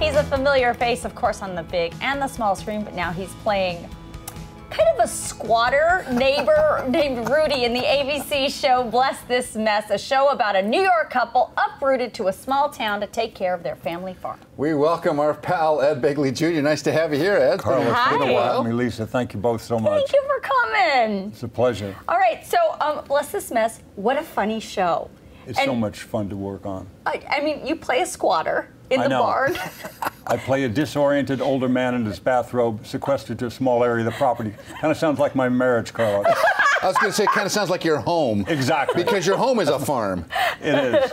He's a familiar face, of course, on the big and the small screen, but now he's playing kind of a squatter neighbor named Rudy in the ABC show Bless This Mess, a show about a New York couple uprooted to a small town to take care of their family farm. We welcome our pal, Ed Begley Jr. Nice to have you here, Ed. Carl, it's been a while. Hi. Lisa, thank you both so much. Thank you for coming. It's a pleasure. All right, so Bless This Mess, what a funny show. It's so much fun to work on. I mean, you play a squatter in the know. barn. I play a disoriented older man in his bathrobe, sequestered to a small area of the property. Kind of sounds like my marriage, Carlos. I was going to say, it kind of sounds like your home. Exactly. Because your home is a farm. It is.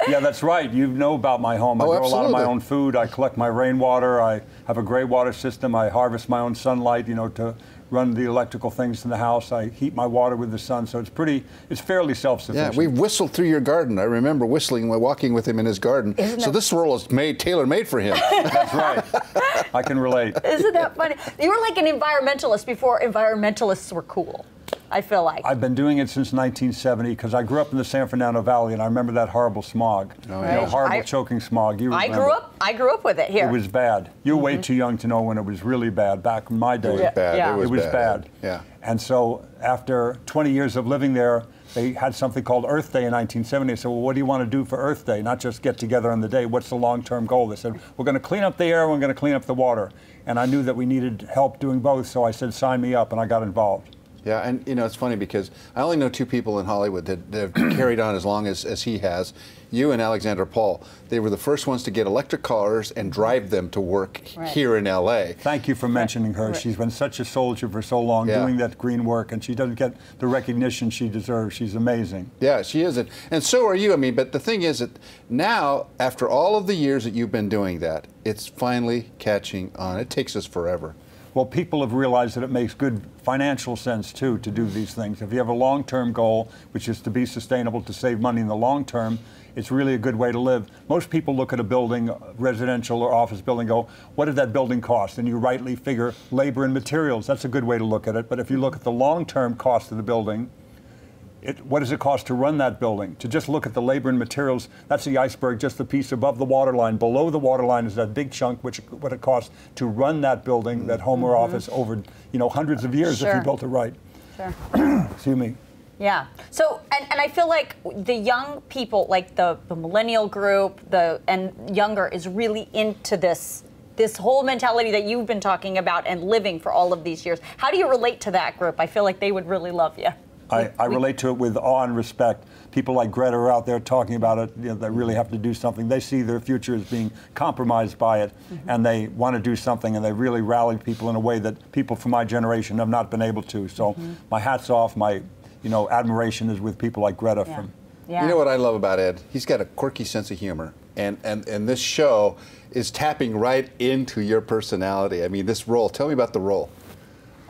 Yeah, that's right. You know about my home. I grow a lot of my own food. I collect my rainwater. I have a gray water system. I harvest my own sunlight, you know, to run the electrical things in the house. I heat my water with the sun, so it's fairly self-sufficient. Yeah, we whistled through your garden. I remember whistling while walking with him in his garden. So this role is tailor-made for him. That's right. I can relate. Isn't that funny? You were like an environmentalist before environmentalists were cool, I feel like. I've been doing it since 1970 because I grew up in the San Fernando Valley, and I remember that horrible smog. Oh, you know, horrible choking smog. You remember. I grew up with it here. It was bad. You're way too young to know when it was really bad. Back in my day, It was bad. Yeah. It was bad. Yeah. And so after 20 years of living there, they had something called Earth Day in 1970. I said, well, what do you want to do for Earth Day? Not just get together on the day. What's the long-term goal? They said, we're going to clean up the air, we're going to clean up the water. And I knew that we needed help doing both, so I said, sign me up, and I got involved. Yeah, and you know, it's funny because I only know two people in Hollywood that have carried on as long as he has. You and Alexander Paul. They were the first ones to get electric cars and drive them to work here in L.A. Thank you for mentioning her. She's been such a soldier for so long doing that green work, and she doesn't get the recognition she deserves. She's amazing. Yeah, she is. And so are you. I mean, but the thing is that now, after all of the years that you've been doing that, it's finally catching on. It takes us forever. Well, people have realized that it makes good financial sense, too, to do these things. If you have a long-term goal, which is to be sustainable, to save money in the long term, it's really a good way to live. Most people look at a building, residential or office building, go, what did that building cost? And you rightly figure labor and materials. That's a good way to look at it. But if you look at the long-term cost of the building, what does it cost to run that building? To just look at the labor and materials, that's the iceberg, just the piece above the waterline. Below the waterline is that big chunk, what it costs to run that building, that home or office over, you know, hundreds of years if you built it right. Sure. Excuse me. Yeah. So, and I feel like the young people, like the millennial group, and younger, is really into this whole mentality that you've been talking about and living for all of these years. How do you relate to that group? I feel like they would really love you. I relate to it with awe and respect. People like Greta are out there talking about it. You know, they really have to do something. They see their future as being compromised by it, and they want to do something, and they really rally people in a way that people from my generation have not been able to. So my hat's off. My admiration is with people like Greta. Yeah. You know what I love about Ed? He's got a quirky sense of humor, and this show is tapping right into your personality. I mean, this role. Tell me about the role.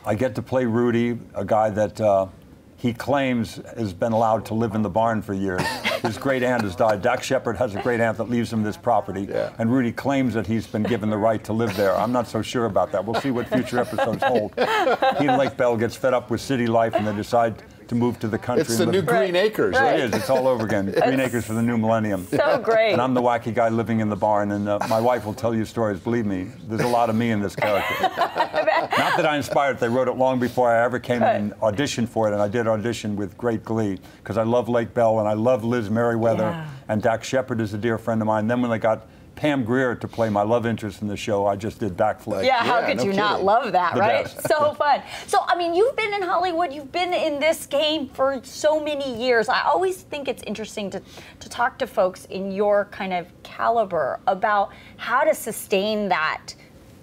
I get to play Rudy, a guy that he claims has been allowed to live in the barn for years. His great aunt has died. Dak Shepard has a great aunt that leaves him this property, and Rudy claims that he's been given the right to live there. I'm not so sure about that. We'll see what future episodes hold. He and Lake Bell gets fed up with city life, and they decide to move to the country. It's the new Green Acres. It is. It's all over again. Green Acres for the new millennium. So great. And I'm the wacky guy living in the barn, and my wife will tell you stories. Believe me, there's a lot of me in this character. Not that I inspired it. They wrote it long before I ever came and auditioned for it, and I did audition with great glee because I love Lake Bell and I love Liz Merriweather, and Dak Shepard is a dear friend of mine. Then when they got Pam Grier to play my love interest in the show, I just did backflips. Yeah, how could you not love that, right? Best. So fun. So, I mean, you've been in Hollywood, you've been in this game for so many years. I always think it's interesting to talk to folks in your kind of caliber about how to sustain that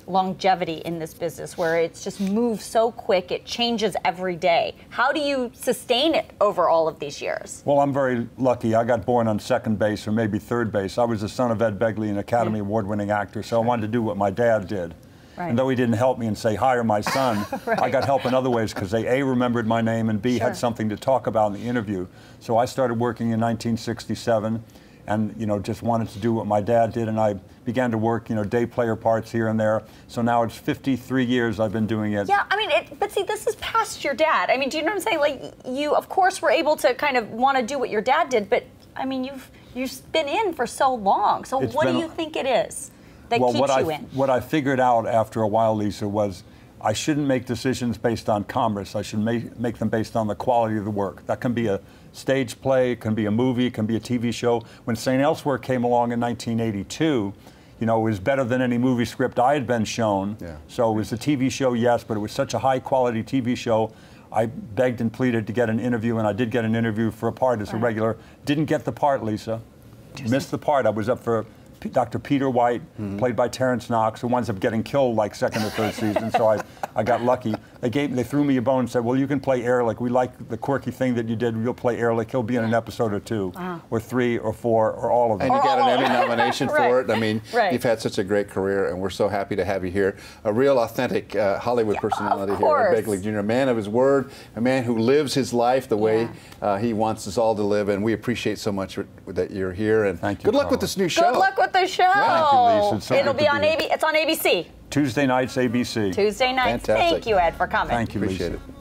longevity in this business where it's just moves so quick, it changes every day. How do you sustain it over all of these years? Well, I'm very lucky. I got born on second base or maybe third base. I was the son of Ed Begley, an Academy Award-winning actor, so I wanted to do what my dad did. And though he didn't help me and say, hire my son, I got help in other ways because they A, remembered my name, and B, had something to talk about in the interview. So I started working in 1967 and, just wanted to do what my dad did, and I began to work, day player parts here and there. So now it's 53 years I've been doing it. Yeah, I mean, but see, this is past your dad. I mean, do you know what I'm saying? Like, you, of course, were able to kind of want to do what your dad did, but, I mean, you've been in for so long. So what do you think it is? that well, keeps you in? What I figured out after a while, Lisa, was I shouldn't make decisions based on commerce. I should make them based on the quality of the work. That can be a stage play, it can be a movie, it can be a TV show. When St. Elsewhere came along in 1982, you know, it was better than any movie script I had been shown. Yeah. So it was a TV show, yes, but it was such a high quality TV show. I begged and pleaded to get an interview, and I did get an interview for a part as a regular. Didn't get the part, Lisa. Missed the part. I was up for Dr. Peter White, played by Terrence Knox, who winds up getting killed like second or third season, so I got lucky. They threw me a bone and said, well, you can play Ehrlich. We like the quirky thing that you did. You'll play Ehrlich. He'll be in an episode or two, or 3 or 4, or all of them. And you got an Emmy nomination for it. I mean, Right. you've had such a great career, and we're so happy to have you here. A real authentic Hollywood personality here, Ed Begley Jr., a man of his word, a man who lives his life the way he wants us all to live, and we appreciate so much that you're here. And thank you, good luck Carla. with this new show. Good luck with the show. Thank you, Lisa. It's so It'll good be to on be here. It's on ABC. Tuesday nights, ABC. Tuesday nights. Fantastic. Thank you, Ed, for coming. Thank you, Appreciate Lisa. it.